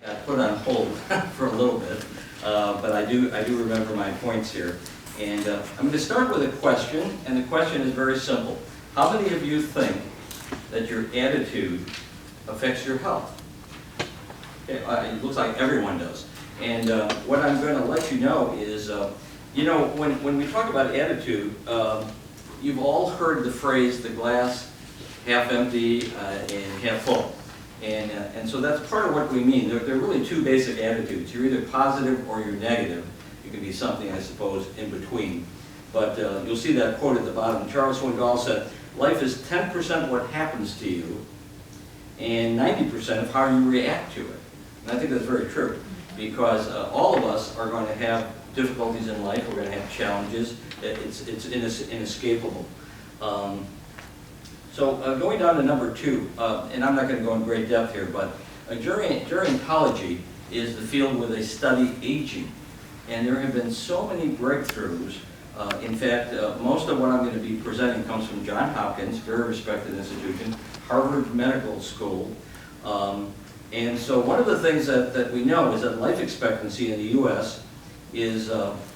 Got put on hold for a little bit, but I do remember my points here. And I'm going to start with a question, and the question is very simple. How many of you think that your attitude affects your health? Okay, it looks like everyone does. And what I'm going to let you know is, when we talk about attitude, you've all heard the phrase, the glass half empty and half full. And so that's part of what we mean. There are really two basic attitudes. You're either positive or you're negative. You can be something, I suppose, in between. But you'll see that quote at the bottom. Charles Swindoll said, life is 10% what happens to you and 90% of how you react to it. And I think that's very true, because all of us are going to have difficulties in life. We're going to have challenges. It's inescapable. So going down to number 2, and I'm not going to go in great depth here, but gerontology is the field where they study aging. And there have been so many breakthroughs. In fact, most of what I'm going to be presenting comes from Johns Hopkins, very respected institution, Harvard Medical School. And so one of the things that we know is that life expectancy in the U.S. is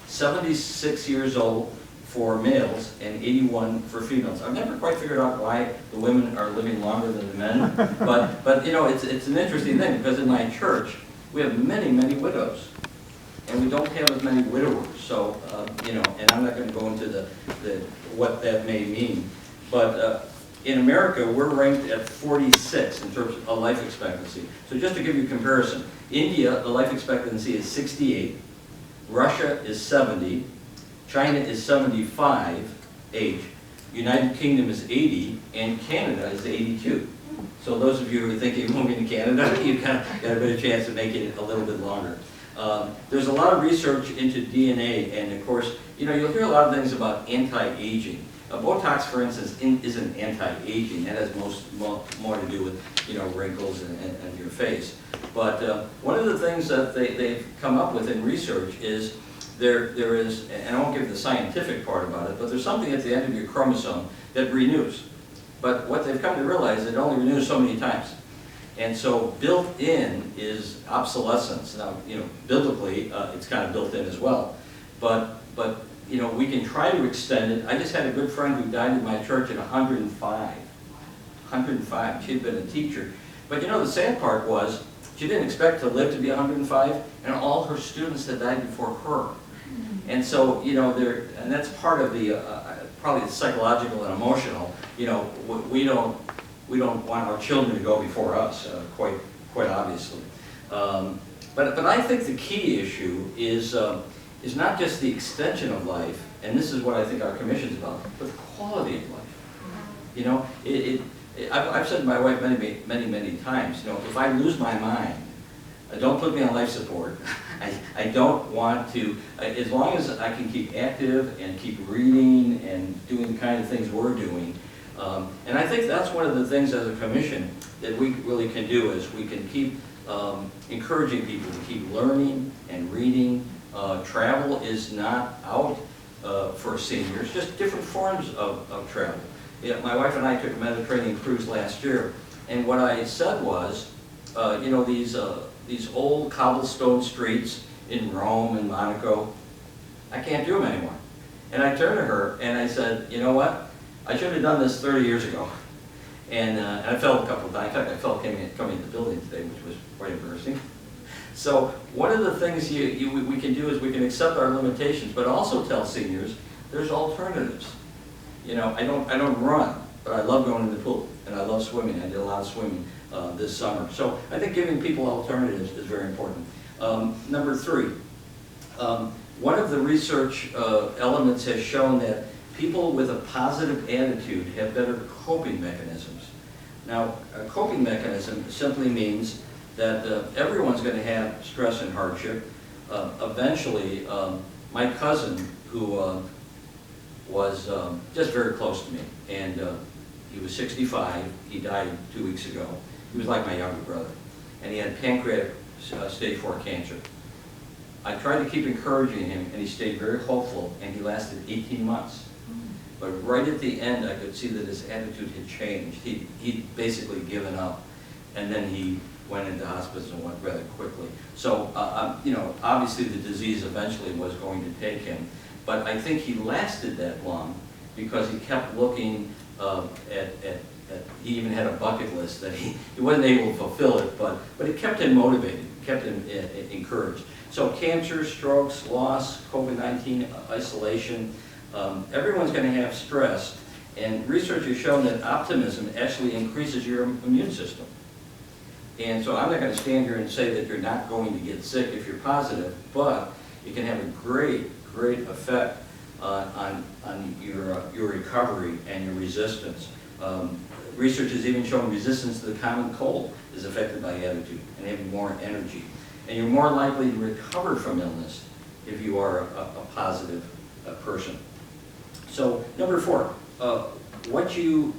76 years old for males and 81 for females. I've never quite figured out why the women are living longer than the men, but you know, it's an interesting thing, because in my church we have many widows, and we don't have as many widowers. So and I'm not going to go into the what that may mean, but in America we're ranked at 46 in terms of life expectancy. So just to give you a comparison, India, the life expectancy is 68, Russia is 70. China is 75 age, United Kingdom is 80, and Canada is 82. So those of you who are thinking of moving to Canada, you've kind of got a better chance of making it a little bit longer. There's a lot of research into DNA, and of course, you'll hear a lot of things about anti-aging. Botox, for instance, isn't anti-aging. That has more to do with wrinkles and your face. But one of the things that they've come up with in research is there is, and I won't give the scientific part about it, but there's something at the end of your chromosome that renews. But what they've come to realize, it only renews so many times. And so built in is obsolescence. Now, biblically, it's kind of built in as well. But we can try to extend it. I just had a good friend who died in my church at 105. 105. She had been a teacher. But the sad part was, she didn't expect to live to be 105, and all her students had died before her. And so, and that's part of the, probably the psychological and emotional. We don't want our children to go before us, quite obviously. But I think the key issue is not just the extension of life, and this is what I think our commission is about, but the quality of life. I've said to my wife many times, if I lose my mind, don't put me on life support. I don't want to, as long as I can keep active and keep reading and doing the kind of things we're doing. And I think that's one of the things as a commission that we really can do, is we can keep encouraging people to keep learning and reading. Travel is not out for seniors, just different forms of travel. My wife and I took a Mediterranean cruise last year, and what I said was, these old cobblestone streets in Rome and Monaco, I can't do them anymore. And I turned to her and I said, you know what? I should have done this 30 years ago. And I fell a couple of times. In fact, I fell coming into the building today, which was quite embarrassing. So one of the things we can do is we can accept our limitations, but also tell seniors there's alternatives. I don't run, but I love going in the pool, and I love swimming. I did a lot of swimming this summer. So I think giving people alternatives is very important. Number 3, one of the research elements has shown that people with a positive attitude have better coping mechanisms. Now, a coping mechanism simply means that everyone's going to have stress and hardship. Eventually, my cousin, who was just very close to me, and he was 65, he died 2 weeks ago. He was like my younger brother, and he had pancreatic stage 4 cancer. I tried to keep encouraging him, and he stayed very hopeful, and he lasted 18 months. But right at the end, I could see that his attitude had changed. He'd basically given up, and then he went into hospice and went rather quickly. So, you know, obviously the disease eventually was going to take him, but I think he lasted that long because he kept looking he even had a bucket list that he wasn't able to fulfill it, but it kept him motivated, kept him encouraged. So cancer, strokes, loss, COVID-19, isolation, everyone's going to have stress, and research has shown that optimism actually increases your immune system. And so I'm not going to stand here and say that you're not going to get sick if you're positive, but it can have a great effect on your recovery and your resistance. Research has even shown resistance to the common cold is affected by attitude and having more energy. And you're more likely to recover from illness if you are a positive person. So number 4, what you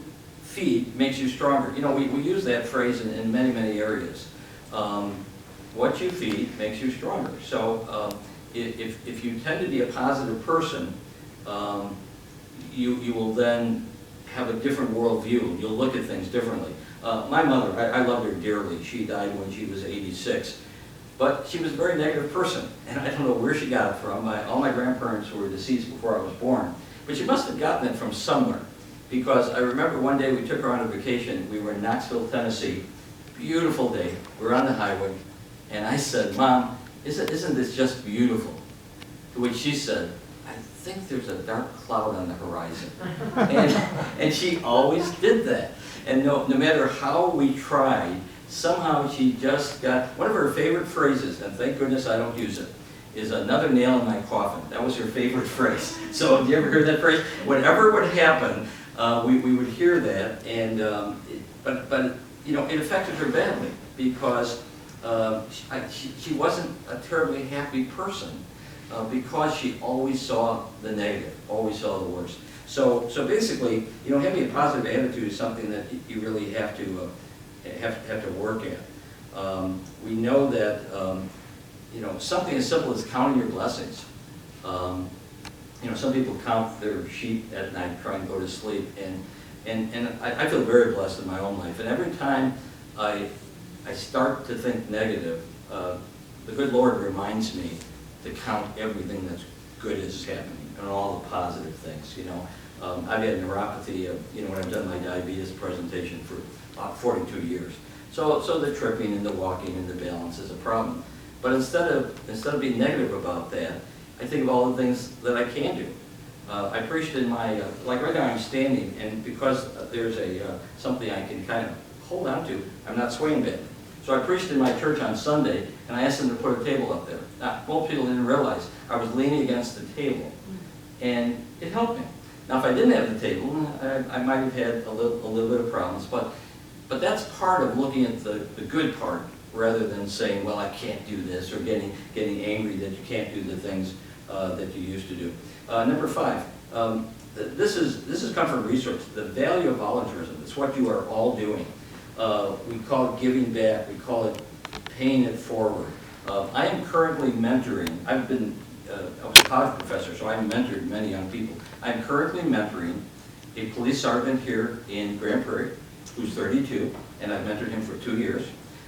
feed makes you stronger. You know, we use that phrase in many areas. What you feed makes you stronger. So if you tend to be a positive person, you will then have a different worldview. You'll look at things differently. My mother, I loved her dearly. She died when she was 86. But she was a very negative person, and I don't know where she got it from. All my grandparents were deceased before I was born. But she must have gotten it from somewhere, because I remember one day we took her on a vacation. We were in Knoxville, Tennessee. Beautiful day. We were on the highway, and I said, "Mom, isn't this just beautiful?" To which she said, "I think there's a dark cloud on the horizon." and she always did that. And no matter how we tried, somehow she just got, one of her favorite phrases, and thank goodness I don't use it, is "another nail in my coffin." That was her favorite phrase. So have you ever heard that phrase? Whatever would happen, we would hear that, and but you know, it affected her badly because she wasn't a terribly happy person because she always saw the negative, always saw the worst. So basically, you know, having a positive attitude is something that you really have to work at. We know that you know, something as simple as counting your blessings. You know, some people count their sheep at night trying to go to sleep, and I feel very blessed in my own life. And every time I start to think negative, the good Lord reminds me to count everything that's good is happening and all the positive things. You know, I've had neuropathy. You know, when I've done my diabetes presentation for about 42 years. So the tripping and the walking and the balance is a problem. But instead of being negative about that, I think of all the things that I can do. I preached in my, like right now I'm standing, and because there's something I can kind of hold on to, I'm not swaying badly. So I preached in my church on Sunday, and I asked them to put a table up there. Now, most people didn't realize I was leaning against the table, and it helped me. Now, if I didn't have the table, I might have had a little bit of problems, but that's part of looking at the good part, rather than saying, well, I can't do this, or getting angry that you can't do the things that you used to do. Number 5, this is come from research. The value of volunteerism. It's what you are all doing. We call it giving back. We call it paying it forward. I am currently mentoring. I was a college professor, so I've mentored many young people. I'm currently mentoring a police sergeant here in Grand Prairie, who's 32, and I've mentored him for 2 years.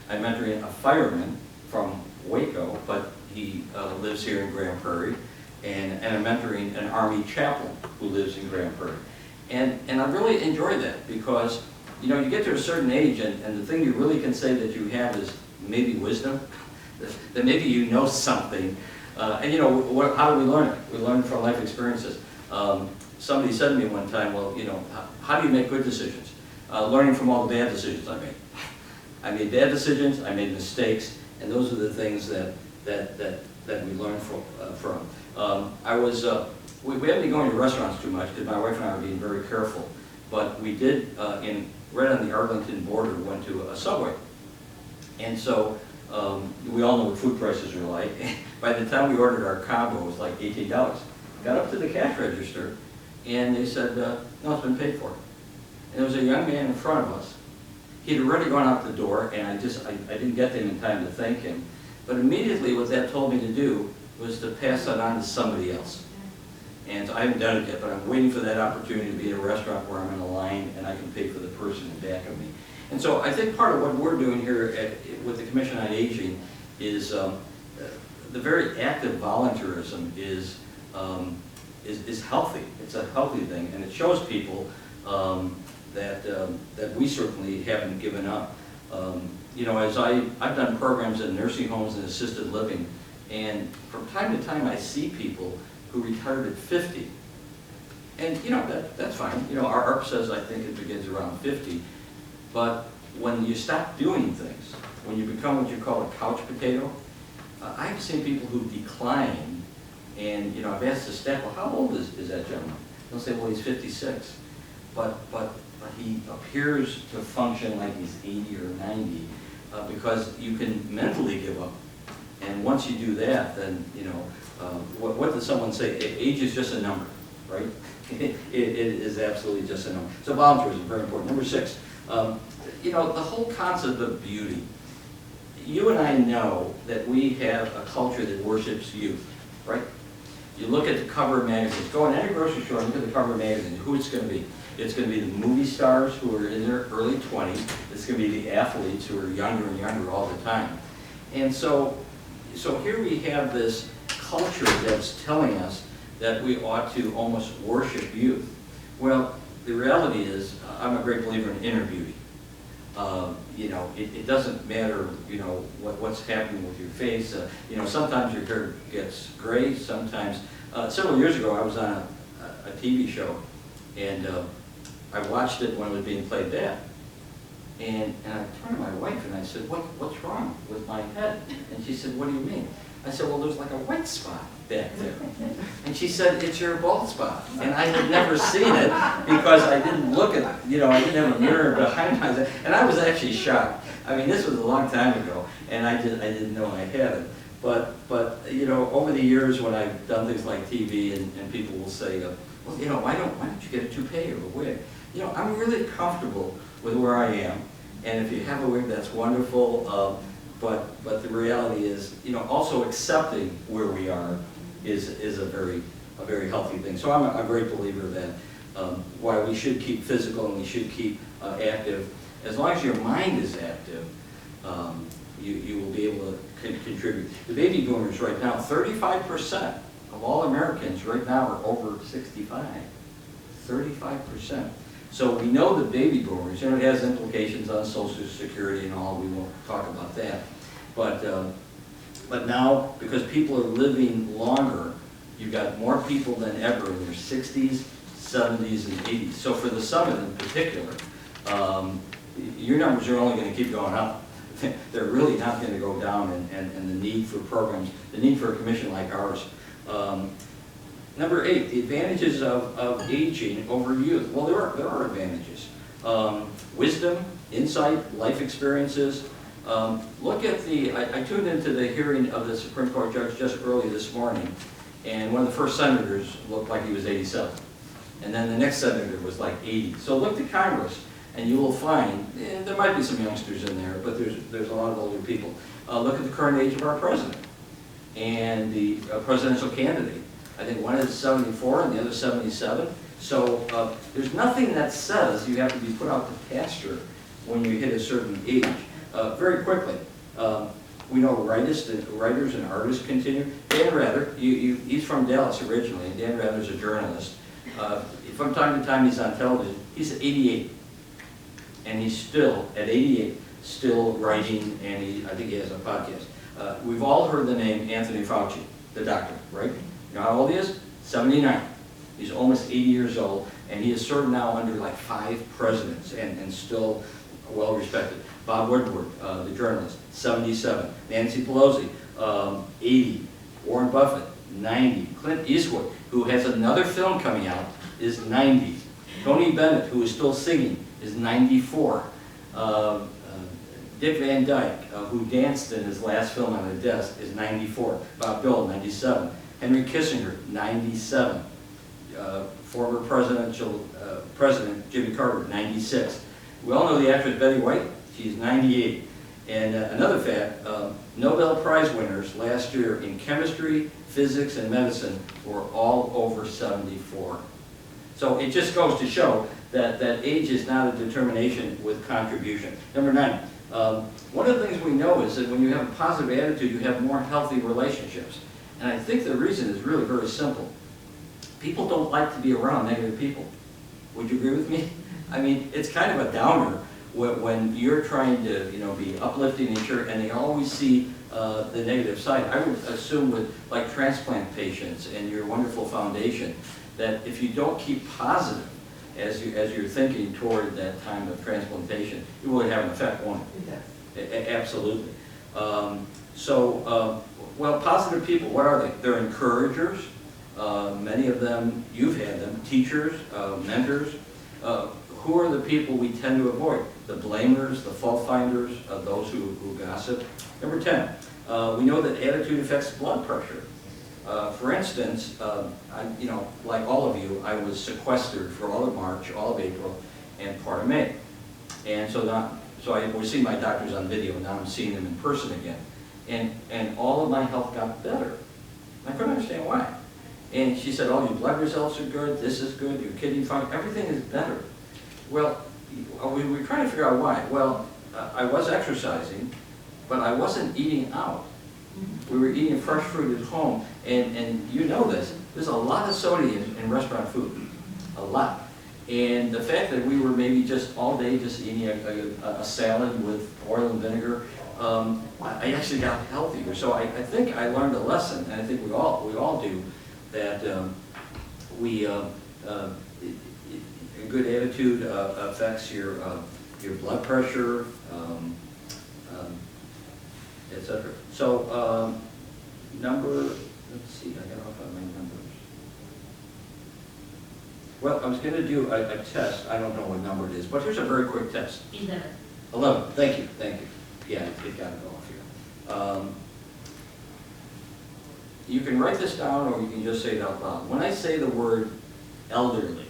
I'm mentoring a fireman from Waco, but he lives here in Grand Prairie, and I'm mentoring an Army chaplain who lives in Grand Prairie. And I really enjoy that because, you know, you get to a certain age, and the thing you really can say that you have is maybe wisdom, that maybe you know something. And you know, how do we learn it? We learn from life experiences. Somebody said to me one time, well, you know, how do you make good decisions? Learning from all the bad decisions I made. I made bad decisions, I made mistakes, and those are the things that we learn from. We haven't been going to restaurants too much because my wife and I are being very careful, but we did, right on the Arlington border, went to a Subway. And so we all know what food prices are like. By the time we ordered our combo, it was like $18. Got up to the cash register, and they said, no, it's been paid for. And there was a young man in front of us. He'd already gone out the door, and I didn't get them in time to thank him. But immediately what that told me to do was to pass that on to somebody else. And so I haven't done it yet, but I'm waiting for that opportunity to be at a restaurant where I'm in a line and I can pay for the person in back of me. And so I think part of what we're doing here with the Commission on Aging is the very active volunteerism is healthy. It's a healthy thing, and it shows people that we certainly haven't given up. You know, as I've done programs in nursing homes and assisted living, and from time to time I see people who retired at 50. And you know, that's fine. You know, our ARP says I think it begins around 50. But when you stop doing things, when you become what you call a couch potato, I've seen people who decline, and you know, I've asked the staff, well, how old is that gentleman? They'll say, well, he's 56. But he appears to function like he's 80 or 90 because you can mentally give up. And once you do that, then, you know, what does someone say? Age is just a number, right? It is absolutely just a number. So volunteerism is very important. Number 6, you know, the whole concept of beauty. You and I know that we have a culture that worships youth, right? You look at the cover of magazines. Go in any grocery store and look at the cover of magazines. Who it's going to be? It's going to be the movie stars who are in their early 20s. It's going to be the athletes who are younger and younger all the time. And so here we have this culture that's telling us that we ought to almost worship youth. Well, the reality is, I'm a great believer in inner beauty. You know, it doesn't matter, you know, what's happening with your face. You know, sometimes your hair gets gray, sometimes. Several years ago, I was on a TV show, and I watched it when it was being played back. And I turned to my wife and I said, what's wrong with my head? And she said, what do you mean? I said, well, there's like a white spot back there. And she said, it's your bald spot. And I had never seen it because I didn't look at it. You know, I didn't have a mirror behind my head. And I was actually shocked. I mean, this was a long time ago, and I didn't know I had it. But you know, over the years when I've done things like TV and people will say, well, you know, why don't you get a toupee or a wig? You know, I'm really comfortable with where I am. And if you have a wig, that's wonderful. But the reality is, you know, also accepting where we are is a very healthy thing. So I'm a great believer that while we should keep physical and we should keep active, as long as your mind is active, you will be able to contribute. The baby boomers right now, 35% of all Americans right now are over 65. 35%. So we know the baby boomers, you know, it has implications on Social Security and all, we won't talk about that. But now, because people are living longer, you've got more people than ever in their 60s, 70s, and 80s. So for the summit in particular, your numbers are only going to keep going up. They're really not going to go down, and the need for programs, the need for a commission like ours. Number 8, the advantages of aging over youth. Well, there are advantages. Wisdom, insight, life experiences. Look at I tuned into the hearing of the Supreme Court judge just early this morning, and one of the first senators looked like he was 87. And then the next senator was like 80. So look to Congress, and you will find, there might be some youngsters in there, but there's a lot of older people. Look at the current age of our president and the presidential candidate. I think one is 74 and the other 77. So there's nothing that says you have to be put out to pasture when you hit a certain age. Very quickly, we know writers and artists continue. Dan Rather, he's from Dallas originally, and Dan Rather's a journalist. From time to time he's on television. He's 88, and he's still, at 88, still writing, and I think he has a podcast. We've all heard the name Anthony Fauci, the doctor, right? You know how old he is? 79. He's almost 80 years old, and he has served now under like 5 presidents, and still well respected. Bob Woodward, the journalist, 77. Nancy Pelosi, 80. Warren Buffett, 90. Clint Eastwood, who has another film coming out, is 90. Tony Bennett, who is still singing, is 94. Dick Van Dyke, who danced in his last film on a desk, is 94. Bob Dole, 97. Henry Kissinger, 97. Former President Jimmy Carter, 96. We all know the actress Betty White. She's 98. And another fact, Nobel Prize winners last year in chemistry, physics, and medicine were all over 74. So it just goes to show that age is not a determination with contribution. Number 9, one of the things we know is that when you have a positive attitude, you have more healthy relationships. And I think the reason is really very simple. People don't like to be around negative people. Would you agree with me? I mean, it's kind of a downer when you're trying to, be uplifting nature, and they always see the negative side. I would assume with like transplant patients and your wonderful foundation, that if you don't keep positive as you're thinking toward that time of transplantation, it will have an effect, won't it? It does. Absolutely. Well, positive people, what are they? They're encouragers. Many of them, you've had them, teachers, mentors. Who are the people we tend to avoid? The blamers, the fault finders, those who gossip. Number 10, we know that attitude affects blood pressure. For instance, like all of you, I was sequestered for all of March, all of April, and part of May. And so I was seeing my doctors on video, and now I'm seeing them in person again. And all of my health got better. I couldn't understand why. And she said, oh, your blood results are good, this is good, your kidney function, everything is better. Well, we were trying to figure out why. Well, I was exercising, but I wasn't eating out. We were eating fresh fruit at home, and you know this, there's a lot of sodium in restaurant food, a lot. And the fact that we were maybe just all day just eating a salad with oil and vinegar, I actually got healthier. So I think I learned a lesson, and I think we all do, that a good attitude affects your blood pressure, etc. So let's see, I got off on my numbers. Well, I was going to do a test. I don't know what number it is, but here's a very quick test. 11. 11. Thank you. Yeah, it got to go off here. You can write this down, or you can just say it out loud. When I say the word elderly,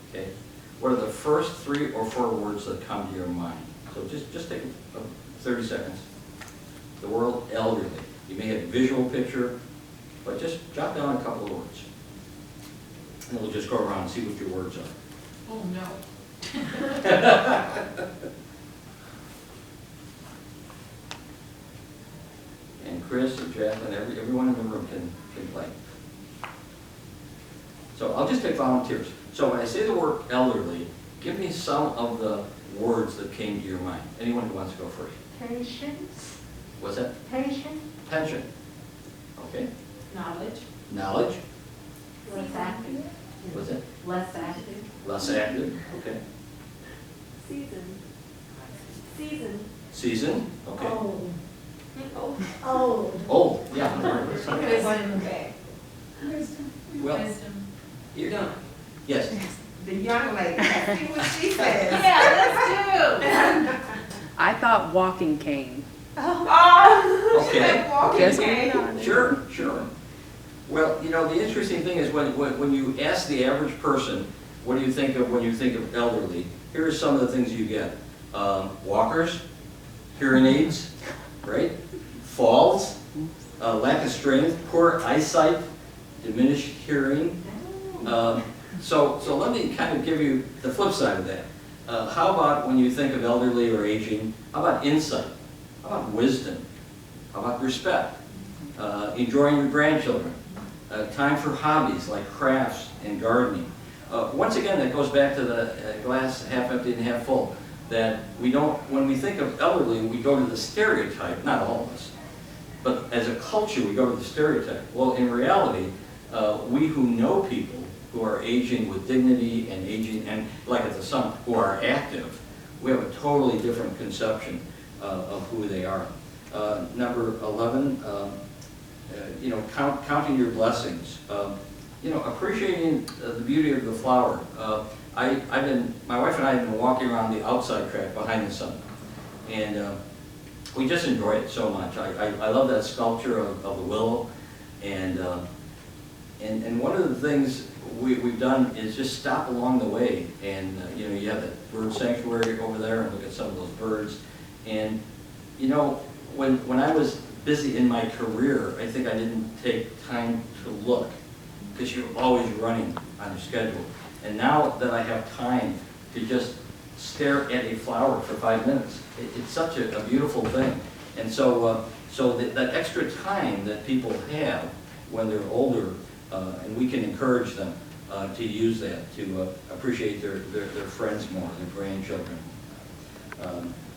okay, what are the first 3 or 4 words that come to your mind? So just take 30 seconds. The word elderly. You may have a visual picture, but just jot down a couple of words. And we'll just go around and see what your words are. Oh, no. And Chris and Jeff and everyone in the room can play. So I'll just take volunteers. So when I say the word elderly, give me some of the words that came to your mind. Anyone who wants to go first. Patience. What's that? Patient. Pension. Okay. Knowledge. Knowledge. Less active. What's that? Less active. Less active. Okay. Season. Season. Season. Okay. Old. Old. Old. Yeah. There's one in the bag. Well, Wisdom. you're done. Yes. The young lady, let's see what she says. Yeah, let's do. I thought walking cane. Oh, she Okay. said walking Just cane. moving on. Sure. Well, the interesting thing is when you ask the average person, what do you think of when you think of elderly? Here are some of the things you get. Walkers, hearing aids, right? Falls, lack of strength, poor eyesight, diminished hearing. So let me kind of give you the flip side of that. How about when you think of elderly or aging, how about insight? How about wisdom? How about respect? Enjoying your grandchildren? Time for hobbies like crafts and gardening. Once again, that goes back to the glass half empty and half full. That we don't, when we think of elderly, we go to the stereotype, not all of us, but as a culture, we go to the stereotype. Well, in reality, we who know people who are aging with dignity and aging, and like at the Sun, who are active, we have a totally different conception of who they are. Number 11, counting your blessings. Appreciating the beauty of the flower. My wife and I have been walking around the outside track behind the Sun, and we just enjoy it so much. I love that sculpture of the willow, and one of the things we've done is just stop along the way, and you have that bird sanctuary over there, and look at some of those birds. And when I was busy in my career, I think I didn't take time to look, because you're always running on your schedule. And now that I have time to just stare at a flower for 5 minutes. It's such a beautiful thing. And so, that extra time that people have when they're older, and we can encourage them to use that, to appreciate their friends more, their grandchildren.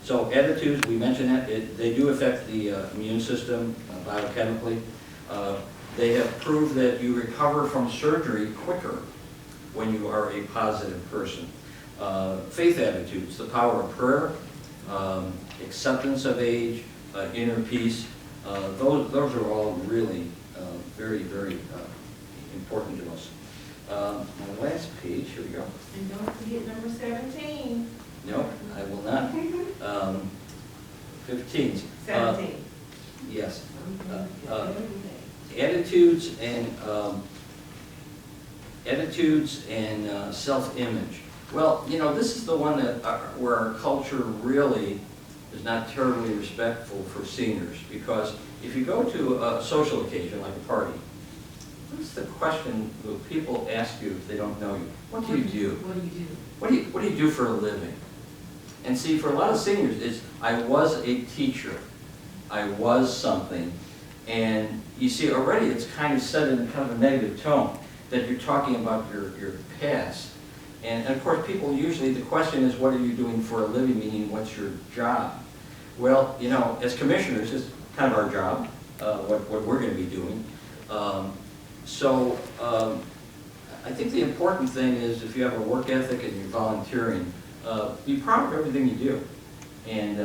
So attitudes, we mentioned that, they do affect the immune system biochemically. They have proved that you recover from surgery quicker when you are a positive person. Faith attitudes, the power of prayer, acceptance of age, inner peace, those are all really very, very important to us. My last page, here we go. And don't forget number 17. No, I will not. 15. 17. Yes. Attitudes and self-image. Well, you know, this is the one that where our culture really is not terribly respectful for seniors, because if you go to a social occasion like a party, what's the question that people ask you if they don't know you? What do you do? What do you do? What do you do for a living? And see, for a lot of seniors, it's, I was a teacher. I was something. And you see, already it's kind of said in kind of a negative tone that you're talking about your past. And of course, people usually, the question is, what are you doing for a living, meaning what's your job? Well, you know, as commissioners, it's kind of our job, what we're going to be doing. I think the important thing is, if you have a work ethic and you're volunteering, be proud of everything you do. And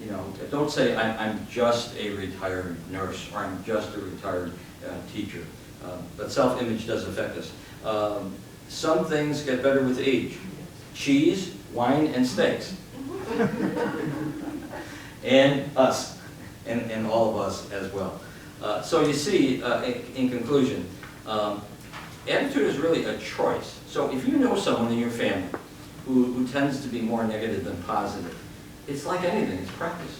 you know, don't say, I'm just a retired nurse, or I'm just a retired teacher. But self-image does affect us. Some things get better with age. Cheese, wine, and steaks. And us, and all of us as well. So you see, in conclusion, attitude is really a choice. So if you know someone in your family who tends to be more negative than positive, it's like anything, it's practice.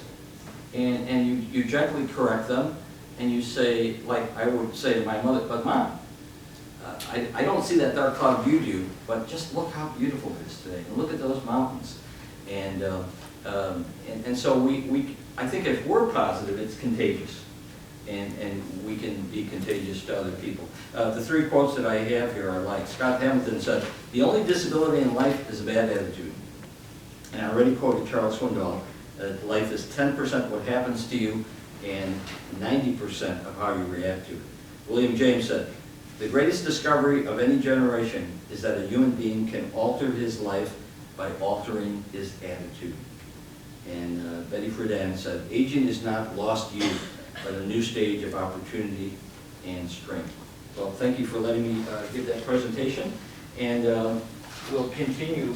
And you gently correct them, and you say, like I would say to my mother, but Mom, I don't see that dark cloud you do, but just look how beautiful it is today, and look at those mountains. And so I think if we're positive, it's contagious, and we can be contagious to other people. The 3 quotes that I have here are like, Scott Hamilton said, "The only disability in life is a bad attitude." And I already quoted Charles Swindoll, that life is 10% what happens to you and 90% of how you react to it. William James said, "The greatest discovery of any generation is that a human being can alter his life by altering his attitude." And Betty Friedan said, "Aging is not lost youth, but a new stage of opportunity and strength." Well, thank you for letting me give that presentation, and we'll continue